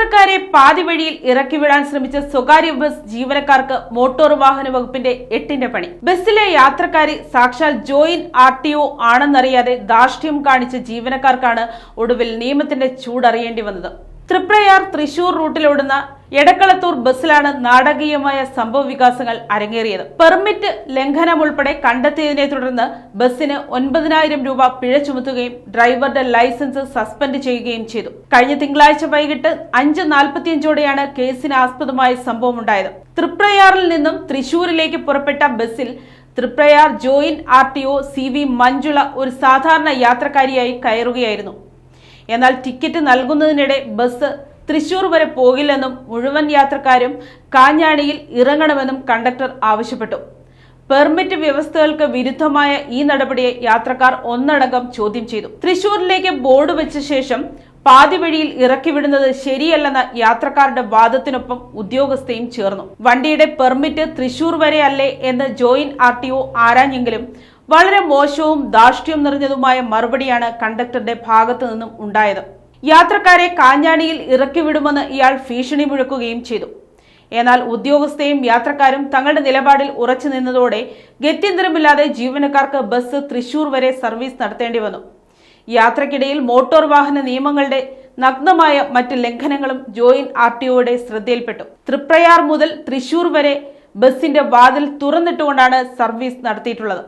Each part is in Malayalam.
യാത്രക്കാരെ പാതി വഴിയിൽ ഇറക്കിവിടാൻ ശ്രമിച്ച സ്വകാര്യ ബസ് ജീവനക്കാർക്ക് മോട്ടോർ വാഹന വകുപ്പിന്റെ 8ന്റെ പണി. ബസ്സിലെ യാത്രക്കാരെ സാക്ഷാൽ ജോയിന്റ് RTO ആണെന്നറിയാതെ ധാർഷ്ട്യം കാണിച്ച ജീവനക്കാർക്കാണ് ഒടുവിൽ നിയമത്തിന്റെ ചൂടറിയേണ്ടി വന്നത്. തൃപ്രയാർ തൃശൂർ റൂട്ടിലോടുന്ന എടക്കളത്തൂർ ബസ്സിലാണ് നാടകീയമായ സംഭവ വികാസങ്ങൾ അരങ്ങേറിയത്. പെർമിറ്റ് ലംഘനം ഉൾപ്പെടെ കണ്ടെത്തിയതിനെ തുടർന്ന് ബസ്സിന് 9,000 രൂപ പിഴ ചുമത്തുകയും ഡ്രൈവറുടെ ലൈസൻസ് സസ്പെൻഡ് ചെയ്യുകയും ചെയ്തു. കഴിഞ്ഞ തിങ്കളാഴ്ച വൈകിട്ട് 5:45ഓടെയാണ് കേസിന് ആസ്പദമായ സംഭവമുണ്ടായത്. തൃപ്രയാറിൽ നിന്നും തൃശൂരിലേക്ക് പുറപ്പെട്ട ബസ്സിൽ Triprayar joint RTO CV Manjula ഒരു സാധാരണ യാത്രക്കാരിയായി കയറുകയായിരുന്നു. എന്നാൽ ടിക്കറ്റ് നൽകുന്നതിനിടെ ബസ് തൃശൂർ വരെ പോകില്ലെന്നും മുഴുവൻ യാത്രക്കാരും കാഞ്ഞാണിയിൽ ഇറങ്ങണമെന്നും കണ്ടക്ടർ ആവശ്യപ്പെട്ടു. പെർമിറ്റ് വ്യവസ്ഥകൾക്ക് വിരുദ്ധമായ ഈ നടപടിയെ യാത്രക്കാർ ഒന്നടങ്കം ചോദ്യം ചെയ്തു. തൃശൂരിലേക്ക് ബോർഡ് വെച്ച ശേഷം പാതി വഴിയിൽ ഇറക്കിവിടുന്നത് ശരിയല്ലെന്ന യാത്രക്കാരുടെ വാദത്തിനൊപ്പം ഉദ്യോഗസ്ഥയും ചേർന്നു. വണ്ടിയുടെ പെർമിറ്റ് തൃശൂർ വരെ അല്ലേ എന്ന് ജോയിന്റ് RTO ആരാഞ്ഞെങ്കിലും വളരെ മോശവും ധാർഷ്ട്യം നിറഞ്ഞതുമായ മറുപടിയാണ് കണ്ടക്ടറുടെ ഭാഗത്തു നിന്നും ഉണ്ടായത്. യാത്രക്കാരെ കാഞ്ഞാണിയിൽ ഇറക്കിവിടുമെന്ന് ഇയാൾ ഭീഷണി മുഴക്കുകയും ചെയ്തു. എന്നാൽ ഉദ്യോഗസ്ഥയും യാത്രക്കാരും തങ്ങളുടെ നിലപാടിൽ ഉറച്ചു നിന്നതോടെ ഗത്യന്തരമില്ലാതെ ജീവനക്കാർക്ക് ബസ് തൃശൂർ വരെ സർവീസ് നടത്തേണ്ടി വന്നു. യാത്രക്കിടയിൽ മോട്ടോർ വാഹന നിയമങ്ങളുടെ നഗ്നമായ മറ്റ് ലംഘനങ്ങളും ജോയിന്റ് RTOയുടെ ശ്രദ്ധയിൽപ്പെട്ടു. തൃപ്രയാർ മുതൽ തൃശൂർ വരെ ബസിന്റെ വാതിൽ തുറന്നിട്ടുകൊണ്ടാണ് സർവീസ് നടത്തിയിട്ടുള്ളത്.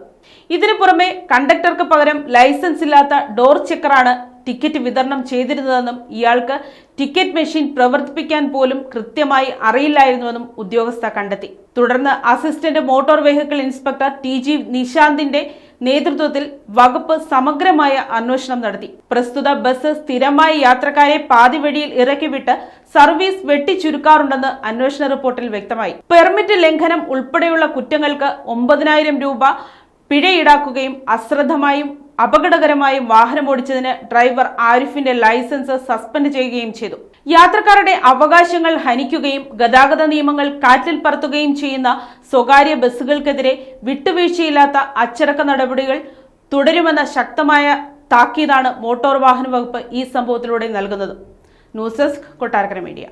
ഇതിനു പുറമെ കണ്ടക്ടർക്ക് പകരം ലൈസൻസ് ഇല്ലാത്ത ഡോർ ചെക്കറാണ് ടിക്കറ്റ് വിതരണം ചെയ്തിരുന്നതെന്നും ഇയാൾക്ക് ടിക്കറ്റ് മെഷീൻ പ്രവർത്തിപ്പിക്കാൻ പോലും കൃത്യമായി അറിയില്ലായിരുന്നുവെന്നും ഉദ്യോഗസ്ഥ കണ്ടെത്തി. തുടർന്ന് assistant motor vehicle inspector TG നിശാന്തിന്റെ നേതൃത്വത്തിൽ വകുപ്പ് സമഗ്രമായ അന്വേഷണം നടത്തി. പ്രസ്തുത ബസ് സ്ഥിരമായി യാത്രക്കാരെ പാതി വഴിയിൽ ഇറക്കിവിട്ട് സർവീസ് വെട്ടിച്ചുരുക്കാറുണ്ടെന്ന് അന്വേഷണ റിപ്പോർട്ടിൽ വ്യക്തമായി. പെർമിറ്റ് ലംഘനം ഉൾപ്പെടെയുള്ള കുറ്റങ്ങൾക്ക് 9,000 രൂപ പിഴ ഈടാക്കുകയും അശ്രദ്ധമായും അപകടകരമായും വാഹനമോടിച്ചതിന് ഡ്രൈവർ ആരിഫിന്റെ ലൈസൻസ് സസ്പെൻഡ് ചെയ്യുകയും ചെയ്തു. യാത്രക്കാരുടെ അവകാശങ്ങൾ ഹനിക്കുകയും ഗതാഗത നിയമങ്ങൾ കാറ്റിൽ പറത്തുകയും ചെയ്യുന്ന സ്വകാര്യ ബസ്സുകൾക്കെതിരെ വിട്ടുവീഴ്ചയില്ലാത്ത അച്ചടക്ക നടപടികൾ തുടരുമെന്ന ശക്തമായ താക്കീതാണ് മോട്ടോർ വാഹന വകുപ്പ് ഈ സംഭവത്തിലൂടെ നൽകുന്നത്. News desk, Kottarakkara media.